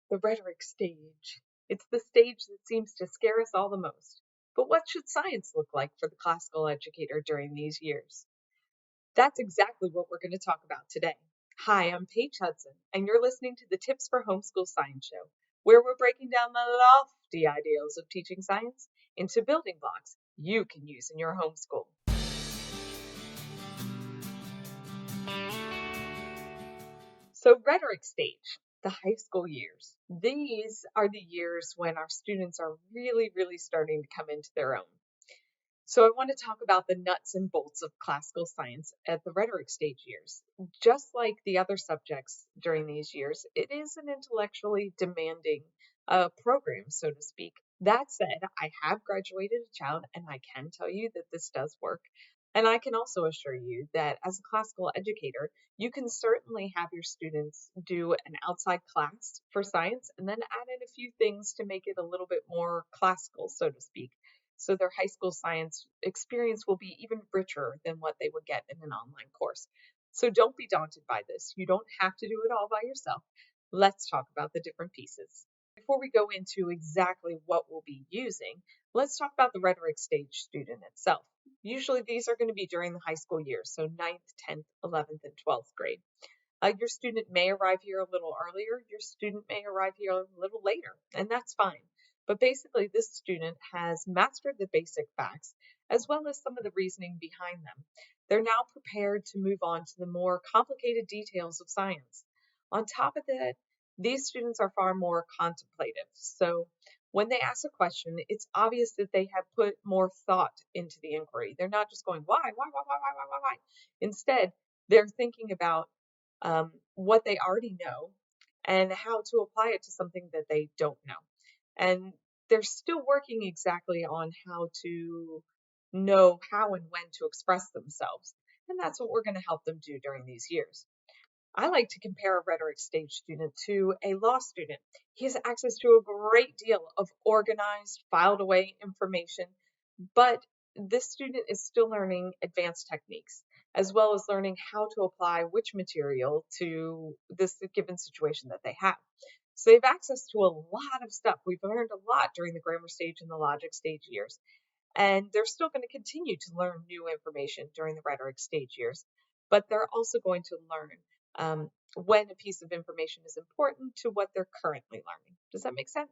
The rhetoric stage. It's the stage that seems to scare us all the most. But what should science look like for the classical educator during these years? That's exactly what we're going to talk about today. Hi, I'm Paige Hudson, and you're listening to the Tips for Homeschool Science show, where we're breaking down the lofty ideals of teaching science into building blocks you can use in your homeschool. So, rhetoric stage, the high school years. These are the years when our students are really starting to come into their own. So, I want to talk about the nuts and bolts of classical science at the rhetoric stage years. Just like the other subjects during these years, it is an intellectually demanding program, so to speak. That said, I have graduated a child, and I can tell you that this does work. And I can also assure you that as a classical educator, you can certainly have your students do an outside class for science and then add in a few things to make it a little bit more classical, so to speak. So their high school science experience will be even richer than what they would get in an online course. So don't be daunted by this. You don't have to do it all by yourself. Let's talk about the different pieces. Before we go into exactly what we'll be using, let's talk about the rhetoric stage student itself. Usually these are going to be during the high school years, so 9th, 10th, 11th, and 12th grade. Your student may arrive here a little earlier, your student may arrive here a little later, and that's fine. But basically, this student has mastered the basic facts as well as some of the reasoning behind them. They're now prepared to move on to the more complicated details of science. On top of that, these students are far more contemplative. So when they ask a question, it's obvious that they have put more thought into the inquiry. They're not just going, why? Instead, they're thinking about what they already know and how to apply it to something that they don't know. And they're still working exactly on how to know how and when to express themselves. And that's what we're going to help them do during these years. I like to compare a rhetoric stage student to a law student. He has access to a great deal of organized, filed away information, but this student is still learning advanced techniques, as well as learning how to apply which material to this given situation that they have. So they have access to a lot of stuff. We've learned a lot during the grammar stage and the logic stage years, and they're still going to continue to learn new information during the rhetoric stage years, but they're also going to learn when a piece of information is important to what they're currently learning. Does that make sense?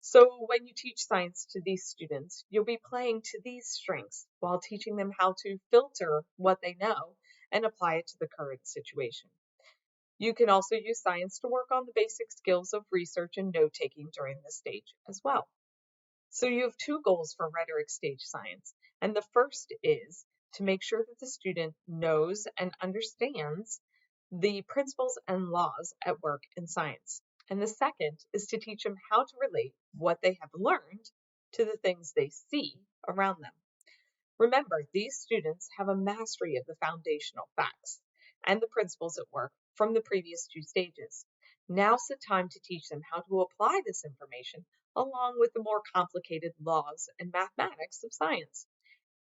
So when you teach science to these students, you'll be playing to these strengths while teaching them how to filter what they know and apply it to the current situation. You can also use science to work on the basic skills of research and note-taking during this stage as well. So you have two goals for rhetoric stage science, and the first is to make sure that the student knows and understands the principles and laws at work in science. And the second is to teach them how to relate what they have learned to the things they see around them. Remember, these students have a mastery of the foundational facts and the principles at work from the previous two stages. Now's the time to teach them how to apply this information along with the more complicated laws and mathematics of science.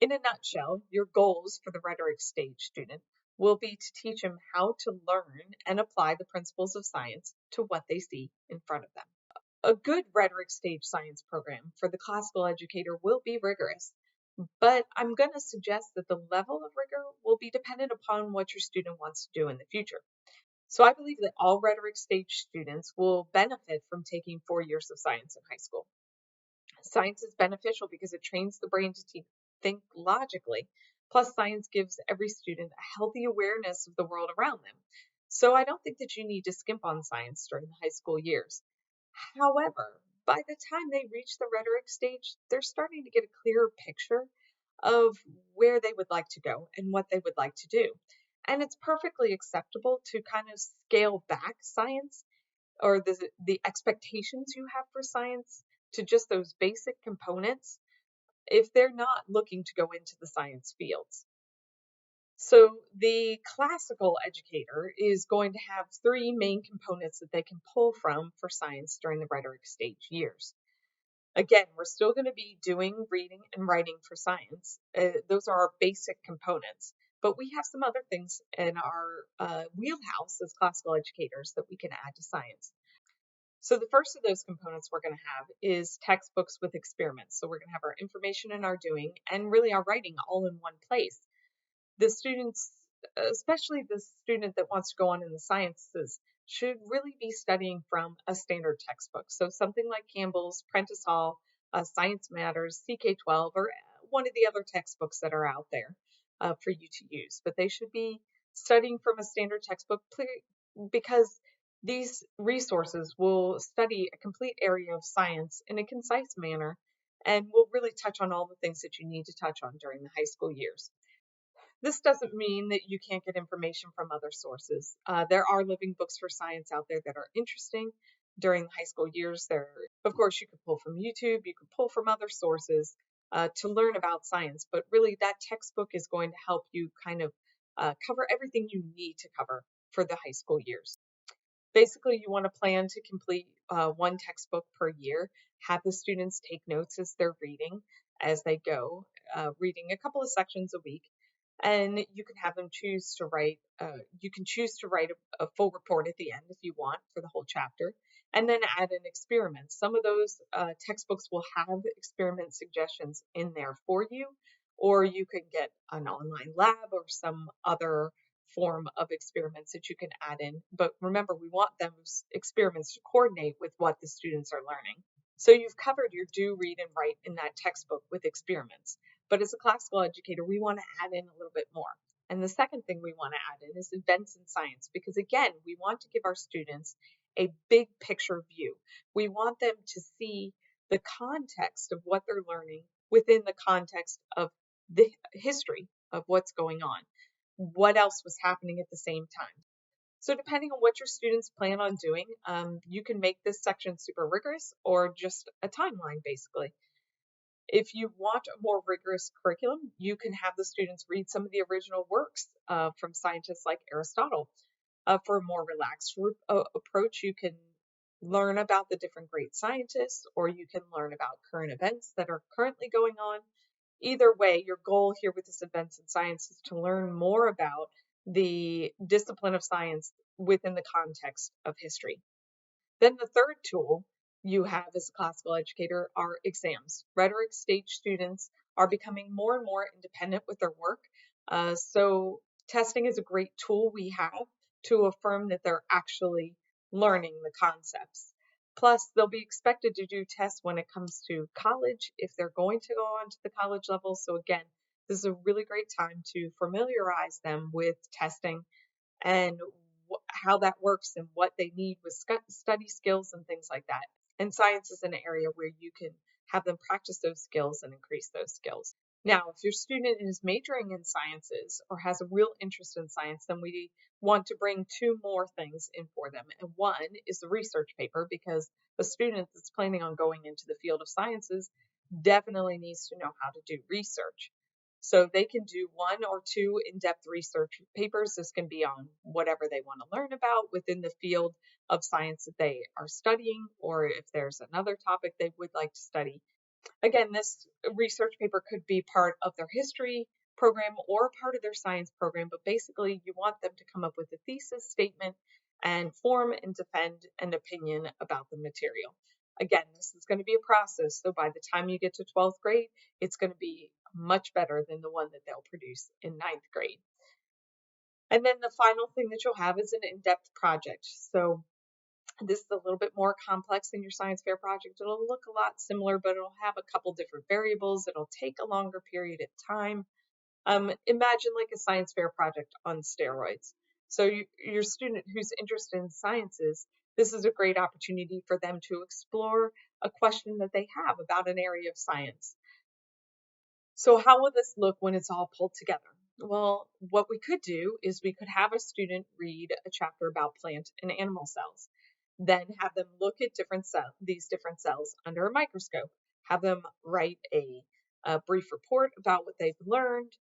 In a nutshell, your goals for the rhetoric stage student will be to teach them how to learn and apply the principles of science to what they see in front of them. A good rhetoric stage science program for the classical educator will be rigorous, but I'm going to suggest that the level of rigor will be dependent upon what your student wants to do in the future. So I believe that all rhetoric stage students will benefit from taking 4 years of science in high school. Science is beneficial because it trains the brain to think logically. Plus, science gives every student a healthy awareness of the world around them. So I don't think that you need to skimp on science during the high school years. However, by the time they reach the rhetoric stage, they're starting to get a clearer picture of where they would like to go and what they would like to do. And it's perfectly acceptable to kind of scale back science or the expectations you have for science to just those basic components if they're not looking to go into the science fields. So the classical educator is going to have 3 main components that they can pull from for science during the rhetoric stage years. Again, we're still going to be doing reading and writing for science. Those are our basic components, but we have some other things in our wheelhouse as classical educators that we can add to science. So the first of those components we're going to have is textbooks with experiments. So we're going to have our information and our doing and really our writing all in one place. The students, especially the student that wants to go on in the sciences, should really be studying from a standard textbook. So something like Campbell's, Prentice Hall, Science Matters, CK12, or one of the other textbooks that are out there for you to use. But they should be studying from a standard textbook because these resources will study a complete area of science in a concise manner and will really touch on all the things that you need to touch on during the high school years. This doesn't mean that you can't get information from other sources. There are living books for science out there that are interesting during the high school years. Of course, you could pull from YouTube, you could pull from other sources to learn about science, but really that textbook is going to help you kind of cover everything you need to cover for the high school years. Basically, you want to plan to complete one textbook per year, have the students take notes as they're reading as they go, reading a couple of sections a week, and you can have them choose to write, you can choose to write a full report at the end if you want for the whole chapter, and then add in experiments. Some of those textbooks will have experiment suggestions in there for you, or you can get an online lab or some other form of experiments that you can add in. But remember, we want those experiments to coordinate with what the students are learning. So you've covered your do, read, and write in that textbook with experiments. But as a classical educator, we want to add in a little bit more. And the second thing we want to add in is events in science, because again, we want to give our students a big picture view. We want them to see the context of what they're learning within the context of the history of what's going on. What else was happening at the same time. So depending on what your students plan on doing, you can make this section super rigorous or just a timeline basically. If you want a more rigorous curriculum, you can have the students read some of the original works from scientists like Aristotle. For a more relaxed approach, you can learn about the different great scientists, or you can learn about current events that are currently going on. Either way, your goal here with this Events in Science is to learn more about the discipline of science within the context of history. Then the third tool you have as a classical educator are exams. Rhetoric stage students are becoming more and more independent with their work. So testing is a great tool we have to affirm that they're actually learning the concepts. Plus, they'll be expected to do tests when it comes to college if they're going to go on to the college level. So again, this is a really great time to familiarize them with testing and how that works and what they need with study skills and things like that. And science is an area where you can have them practice those skills and increase those skills. Now, if your student is majoring in sciences or has a real interest in science, then we want to bring two more things in for them. And one is the research paper, because a student that's planning on going into the field of sciences definitely needs to know how to do research. So they can do one or two in-depth research papers. This can be on whatever they want to learn about within the field of science that they are studying, or if there's another topic they would like to study. Again, this research paper could be part of their history program or part of their science program, but basically you want them to come up with a thesis statement and form and defend an opinion about the material. Again, this is going to be a process, so by the time you get to 12th grade, it's going to be much better than the one that they'll produce in 9th grade. And then the final thing that you'll have is an in-depth project. So this is a little bit more complex than your science fair project. It'll look a lot similar, but it'll have a couple different variables. It'll take a longer period of time. Imagine like a science fair project on steroids. So your student who's interested in sciences, this is a great opportunity for them to explore a question that they have about an area of science. So how will this look when it's all pulled together? Well, what we could do is we could have a student read a chapter about plant and animal cells, then have them look at these different cells under a microscope, have them write a brief report about what they've learned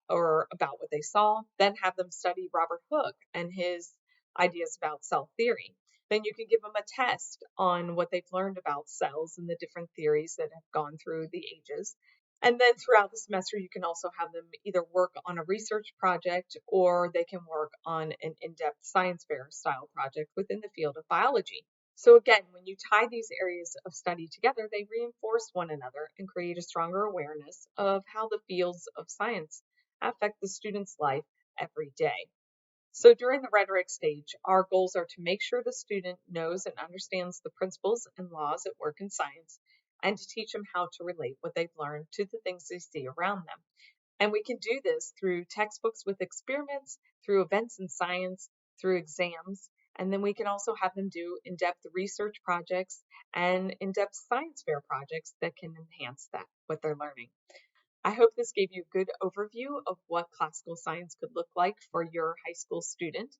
or about what they saw, then have them study Robert Hooke and his ideas about cell theory. Then you can give them a test on what they've learned about cells and the different theories that have gone through the ages. And then throughout the semester, you can also have them either work on a research project or they can work on an in-depth science fair style project within the field of biology. So again, when you tie these areas of study together, they reinforce one another and create a stronger awareness of how the fields of science affect the student's life every day. So during the rhetoric stage, our goals are to make sure the student knows and understands the principles and laws at work in science, and to teach them how to relate what they've learned to the things they see around them. And we can do this through textbooks with experiments, through events in science, through exams, and then we can also have them do in-depth research projects and in-depth science fair projects that can enhance what they're learning. I hope this gave you a good overview of what classical science could look like for your high school student.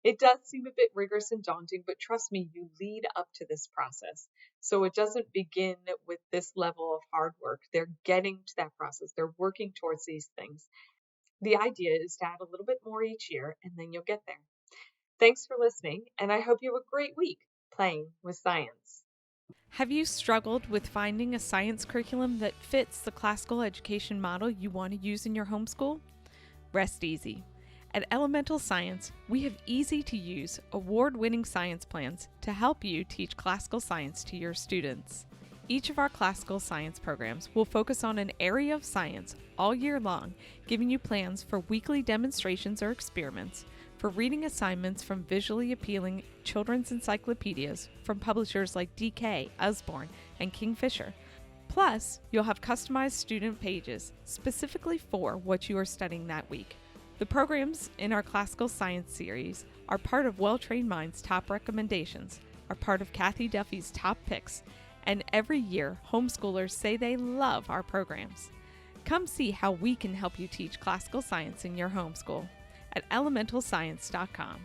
It does seem a bit rigorous and daunting, but trust me, you lead up to this process. So it doesn't begin with this level of hard work. They're getting to that process. They're working towards these things. The idea is to add a little bit more each year, and then you'll get there. Thanks for listening, and I hope you have a great week playing with science. Have you struggled with finding a science curriculum that fits the classical education model you want to use in your homeschool? Rest easy. At Elemental Science, we have easy-to-use, award-winning science plans to help you teach classical science to your students. Each of our classical science programs will focus on an area of science all year long, giving you plans for weekly demonstrations or experiments, for reading assignments from visually appealing children's encyclopedias from publishers like DK, Usborne, and Kingfisher. Plus, you'll have customized student pages specifically for what you are studying that week. The programs in our Classical Science series are part of Well-Trained Minds' top recommendations, are part of Kathy Duffy's top picks, and every year, homeschoolers say they love our programs. Come see how we can help you teach classical science in your homeschool at elementalscience.com.